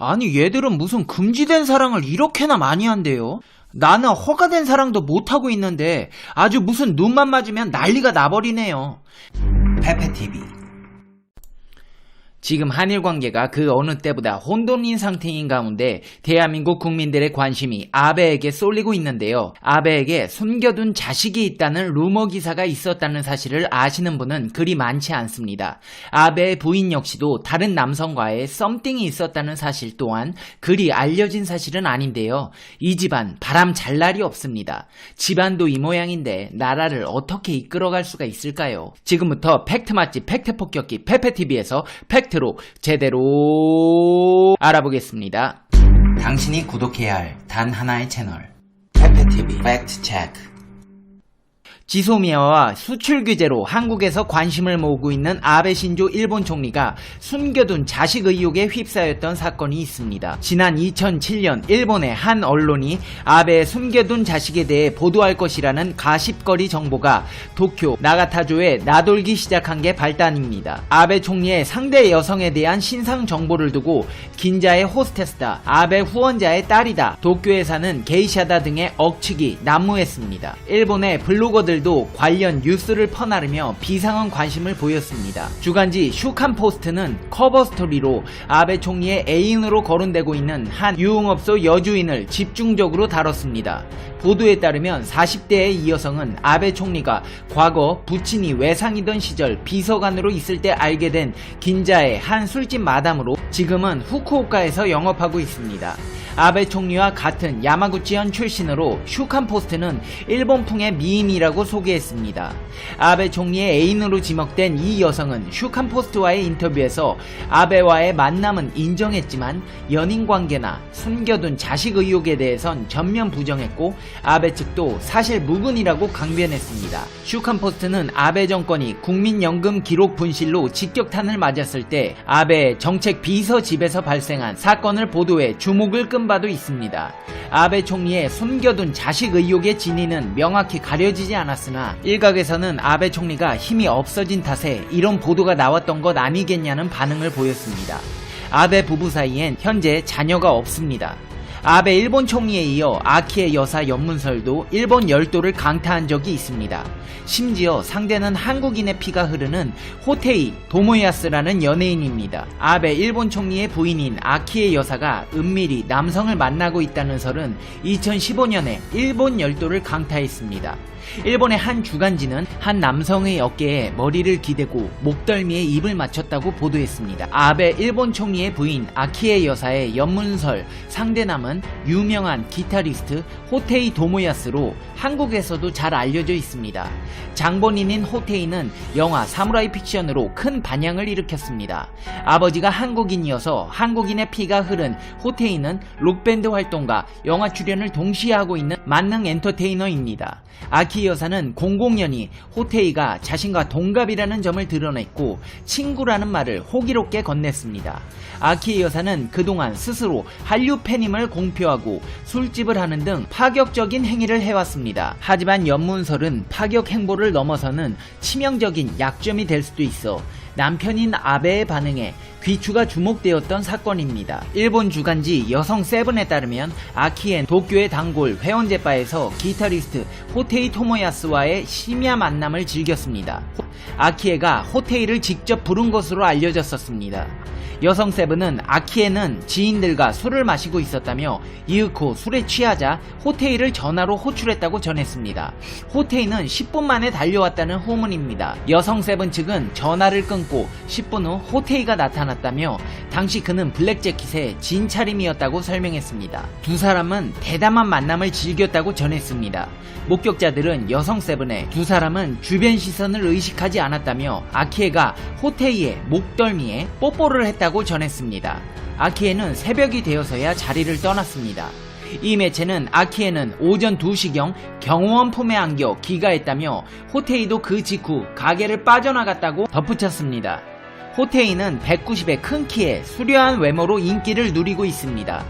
아니 얘들은 무슨 금지된 사랑을 이렇게나 많이 한대요? 나는 허가된 사랑도 못하고 있는데 아주 무슨 눈만 맞으면 난리가 나버리네요. 페페TV. 지금 한일 관계가 그 어느 때보다 혼돈인 상태인 가운데 대한민국 국민들의 관심이 아베에게 쏠리고 있는데요. 아베에게 숨겨둔 자식이 있다는 루머 기사가 있었다는 사실을 아시는 분은 그리 많지 않습니다. 아베의 부인 역시도 다른 남성과의 썸띵이 있었다는 사실 또한 그리 알려진 사실은 아닌데요. 이 집안 바람 잘 날이 없습니다. 집안도 이 모양인데 나라를 어떻게 이끌어갈 수가 있을까요? 지금부터 팩트 맛집 팩트 폭격기 페페TV에서 팩트로 제대로 알아보겠습니다. 당신이 구독해야 할 단 하나의 채널 페페TV 팩트 체크. 지소미아와 수출 규제로 한국에서 관심을 모으고 있는 아베 신조 일본 총리가 숨겨둔 자식 의혹에 휩싸였던 사건이 있습니다. 지난 2007년 일본의 한 언론이 아베의 숨겨둔 자식에 대해 보도할 것이라는 가십거리 정보가 도쿄 나가타조에 나돌기 시작한 게 발단입니다. 아베 총리의 상대 여성에 대한 신상 정보를 두고 긴자의 호스테스다, 아베 후원자의 딸이다, 도쿄에 사는 게이샤다 등의 억측이 난무했습니다. 일본의 블로거들 도 관련 뉴스를 퍼나르며 비상한 관심을 보였습니다. 주간지 슈칸포스트는 커버 스토리로 아베 총리의 애인으로 거론되고 있는 한 유흥업소 여주인을 집중적으로 다뤘습니다. 보도에 따르면 40대의 이 여성은 아베 총리가 과거 부친이 외상이던 시절 비서관으로 있을 때 알게 된 긴자의 한 술집 마담으로 지금은 후쿠오카에서 영업하고 있습니다. 아베 총리와 같은 야마구치현 출신으로 슈칸포스트는 일본풍의 미인이라고 소개했습니다. 아베 총리의 애인으로 지목된 이 여성은 슈칸포스트와의 인터뷰에서 아베와의 만남은 인정했지만 연인관계나 숨겨둔 자식 의혹에 대해선 전면 부정했고 아베 측도 사실 무근이라고 강변했습니다. 슈칸포스트는 아베 정권이 국민연금 기록 분실로 직격탄을 맞았을 때 아베의 정책 비서 집에서 발생한 사건을 보도해 주목을 끈 바도 있습니다. 아베 총리의 숨겨둔 자식 의혹의 진위는 명확히 가려지지 않았으나 일각에서는 아베 총리가 힘이 없어진 탓에 이런 보도가 나왔던 것 아니겠냐는 반응을 보였습니다. 아베 부부 사이엔 현재 자녀가 없습니다. 아베 일본 총리에 이어 아키에 여사 연문설도 일본 열도를 강타한 적이 있습니다. 심지어 상대는 한국인의 피가 흐르는 호테이 도모야스라는 연예인입니다. 아베 일본 총리의 부인인 아키에 여사가 은밀히 남성을 만나고 있다는 설은 2015년에 일본 열도를 강타했습니다. 일본의 한 주간지는 한 남성의 어깨에 머리를 기대고 목덜미에 입을 맞췄다고 보도했습니다. 아베 일본 총리의 부인 아키에 여사의 연문설 상대남은 유명한 기타리스트 호테이 도모야스로 한국에서도 잘 알려져 있습니다. 장본인인 호테이는 영화 사무라이 픽션으로 큰 반향을 일으켰습니다. 아버지가 한국인이어서 한국인의 피가 흐른 호테이는 록밴드 활동과 영화 출연을 동시에 하고 있는 만능 엔터테이너입니다. 아키 여사는 00년이 호테이가 자신과 동갑이라는 점을 드러냈고 친구라는 말을 호기롭게 건넸습니다. 아키 여사는 그동안 스스로 한류 팬임을 공표하고 술집을 하는 등 파격적인 행위를 해왔습니다. 하지만 연문설은 파격 행보를 넘어서는 치명적인 약점이 될 수도 있어 남편인 아베의 반응에 귀추가 주목되었던 사건입니다. 일본 주간지 여성 세븐에 따르면 아키엔 도쿄의 단골 회원제바에서 기타리스트 호테이 토모야스와의 심야 만남을 즐겼습니다. 아키에가 호테이를 직접 부른 것으로 알려졌었습니다. 여성 세븐은 아키에는 지인들과 술을 마시고 있었다며 이윽고 술에 취하자 호테이를 전화로 호출했다고 전했습니다. 호테이는 10분 만에 달려왔다는 후문입니다. 여성 세븐 측은 전화를 끊고 10분 후 호테이가 나타났다며 당시 그는 블랙재킷에 진 차림이었다고 설명했습니다. 두 사람은 대담한 만남을 즐겼다고 전했습니다. 목격자들은 여성 세븐에 두 사람은 주변 시선을 의식하지 않았다며 아키에가 호테이의 목덜미에 뽀뽀를 했다고 전했습니다. 아키에는 새벽이 되어서야 자리를 떠났습니다. 이 매체는 아키에는 오전 2시경 경호원 품에 안겨 귀가했다며 호테이도 그 직후 가게를 빠져나갔다고 덧붙였습니다. 호테이는 190의 큰 키에 수려한 외모로 인기를 누리고 있습니다.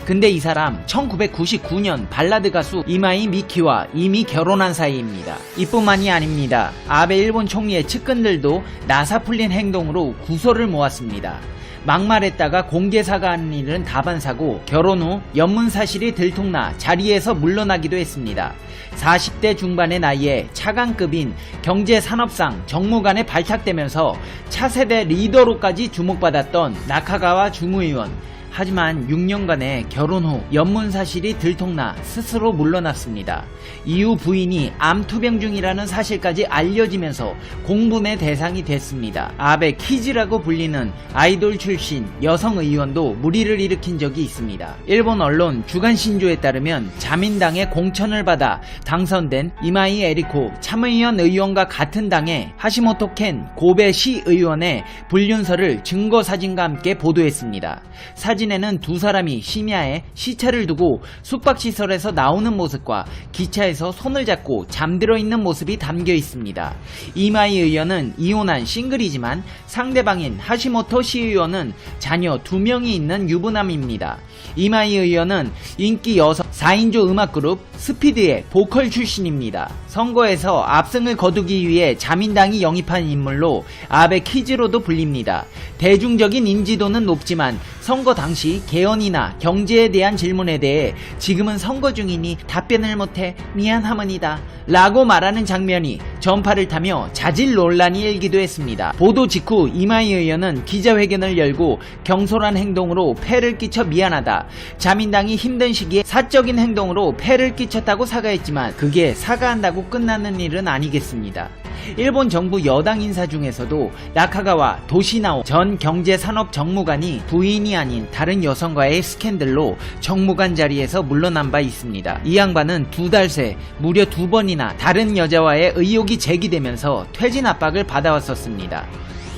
근데 이 사람 1999년 발라드 가수 이마이 미키와 이미 결혼한 사이입니다. 이뿐만이 아닙니다. 아베 일본 총리의 측근들도 나사 풀린 행동으로 구설을 모았습니다. 막말했다가 공개 사과하는 일은 다반사고 결혼 후 연문 사실이 들통나 자리에서 물러나기도 했습니다. 40대 중반의 나이에 차관급인 경제산업상 정무관에 발탁되면서 차세대 리더로까지 주목받았던 나카가와 중의원. 하지만 6년간의 결혼 후 연문 사실이 들통나 스스로 물러났습니다. 이후 부인이 암투병 중이라는 사실까지 알려지면서 공분의 대상이 됐습니다. 아베 키즈라고 불리는 아이돌 출신 여성 의원도 물의를 일으킨 적이 있습니다. 일본 언론 주간 신조에 따르면 자민당의 공천을 받아 당선된 이마이 에리코 참의원 의원과 같은 당의 하시모토 켄 고베 시의원의 불륜설을 증거 사진과 함께 보도했습니다. 사진에는 두 사람이 심야에 시차를 두고 숙박시설에서 나오는 모습과 기차에서 손을 잡고 잠들어 있는 모습이 담겨 있습니다. 이마이 의원은 이혼한 싱글이지만 상대방인 하시모토 시의원은 자녀 2명이 있는 유부남입니다. 이마이 의원은 인기 여성 4인조 음악그룹 스피드의 보컬 출신입니다. 선거에서 압승을 거두기 위해 자민당이 영입한 인물로 아베 키즈로도 불립니다. 대중적인 인지도는 높지만 선거 당시 개헌이나 경제에 대한 질문에 대해 지금은 선거 중이니 답변을 못해 미안하머니다 라고 말하는 장면이 전파를 타며 자질 논란이 일기도 했습니다. 보도 직후 이마이 의원은 기자회견을 열고 경솔한 행동으로 폐를 끼쳐 미안하다. 자민당이 힘든 시기에 사적인 행동으로 폐를 끼쳤다고 사과했지만 그게 사과한다고 끝나는 일은 아니겠습니다. 일본 정부 여당 인사 중에서도 나카가와 도시나오 전 경제산업정무관이 부인이 아닌 다른 여성과의 스캔들로 정무관 자리에서 물러난 바 있습니다. 이 양반은 2달 새 무려 2번이나 다른 여자와의 의혹이 제기되면서 퇴진 압박을 받아왔었습니다.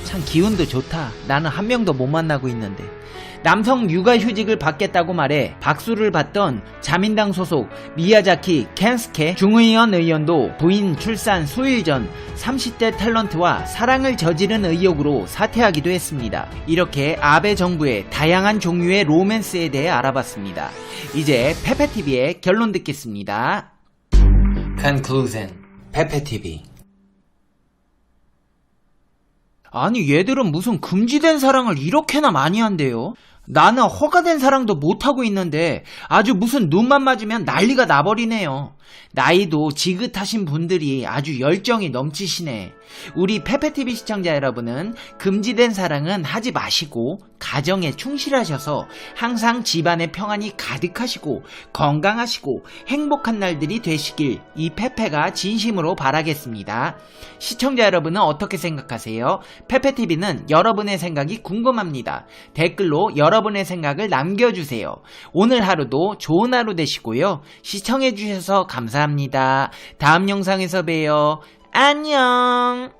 참 기운도 좋다. 나는 한 명도 못 만나고 있는데. 남성 육아휴직을 받겠다고 말해 박수를 받던 자민당 소속 미야자키 켄스케 중의원 의원도 부인 출산 수일 전 30대 탤런트와 사랑을 저지른 의혹으로 사퇴하기도 했습니다. 이렇게 아베 정부의 다양한 종류의 로맨스에 대해 알아봤습니다. 이제 페페TV의 결론 듣겠습니다. Conclusion. 페페TV. 아니 얘들은 무슨 금지된 사랑을 이렇게나 많이 한대요? 나는 허가된 사랑도 못하고 있는데 아주 무슨 눈만 맞으면 난리가 나버리네요. 나이도 지긋하신 분들이 아주 열정이 넘치시네. 우리 페페TV 시청자 여러분은 금지된 사랑은 하지 마시고 가정에 충실하셔서 항상 집안에 평안이 가득하시고 건강하시고 행복한 날들이 되시길 이 페페가 진심으로 바라겠습니다. 시청자 여러분은 어떻게 생각하세요? 페페TV는 여러분의 생각이 궁금합니다. 댓글로 여러분의 생각을 남겨주세요. 오늘 하루도 좋은 하루 되시고요. 시청해주셔서 감사합니다. 다음 영상에서 봬요. 안녕.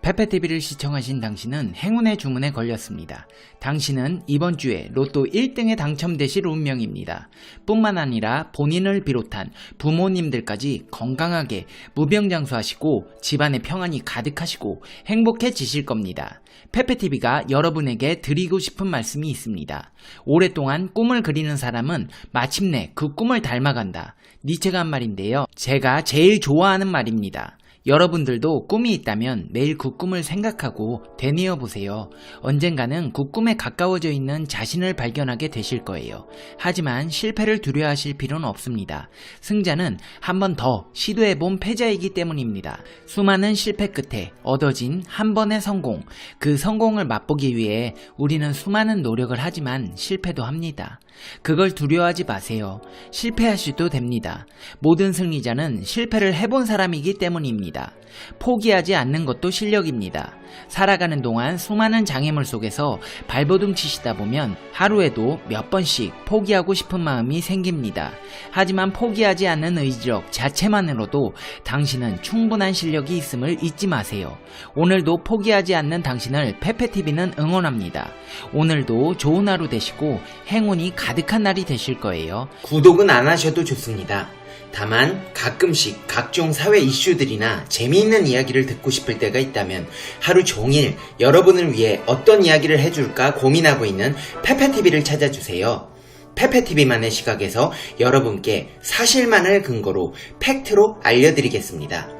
페페TV를 시청하신 당신은 행운의 주문에 걸렸습니다. 당신은 이번 주에 로또 1등에 당첨되실 운명입니다. 뿐만 아니라 본인을 비롯한 부모님들까지 건강하게 무병장수하시고 집안에 평안이 가득하시고 행복해지실 겁니다. 페페TV가 여러분에게 드리고 싶은 말씀이 있습니다. 오랫동안 꿈을 그리는 사람은 마침내 그 꿈을 닮아간다. 니체가 한 말인데요. 제가 제일 좋아하는 말입니다. 여러분들도 꿈이 있다면 매일 그 꿈을 생각하고 되뇌어 보세요. 언젠가는 그 꿈에 가까워져 있는 자신을 발견하게 되실 거예요. 하지만 실패를 두려워하실 필요는 없습니다. 승자는 한 번 더 시도해본 패자이기 때문입니다. 수많은 실패 끝에 얻어진 한 번의 성공, 그 성공을 맛보기 위해 우리는 수많은 노력을 하지만 실패도 합니다. 그걸 두려워하지 마세요. 실패하셔도 됩니다. 모든 승리자는 실패를 해본 사람이기 때문입니다. 포기하지 않는 것도 실력입니다. 살아가는 동안 수많은 장애물 속에서 발버둥 치시다 보면 하루에도 몇 번씩 포기하고 싶은 마음이 생깁니다. 하지만 포기하지 않는 의지력 자체만으로도 당신은 충분한 실력이 있음을 잊지 마세요. 오늘도 포기하지 않는 당신을 페페TV는 응원합니다. 오늘도 좋은 하루 되시고 행운이 가득한 날이 되실 거예요. 구독은 안 하셔도 좋습니다. 다만 가끔씩 각종 사회 이슈들이나 재미있는 이야기를 듣고 싶을 때가 있다면 하루 종일 여러분을 위해 어떤 이야기를 해줄까 고민하고 있는 페페TV를 찾아주세요. 페페TV만의 시각에서 여러분께 사실만을 근거로 팩트로 알려드리겠습니다.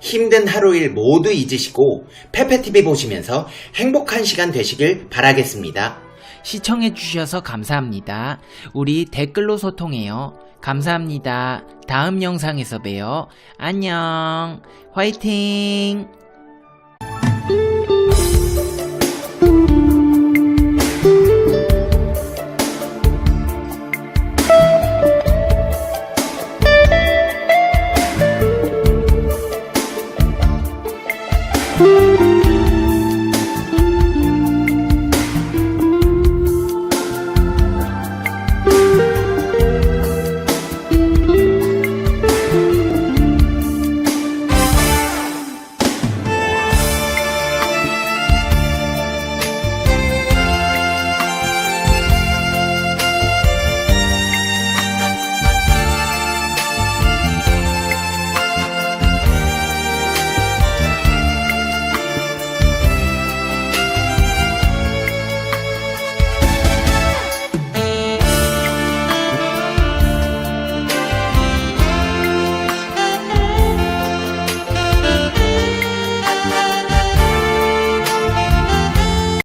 힘든 하루일 모두 잊으시고 페페TV 보시면서 행복한 시간 되시길 바라겠습니다. 시청해주셔서 감사합니다. 우리 댓글로 소통해요. 감사합니다. 다음 영상에서 봬요. 안녕. 화이팅!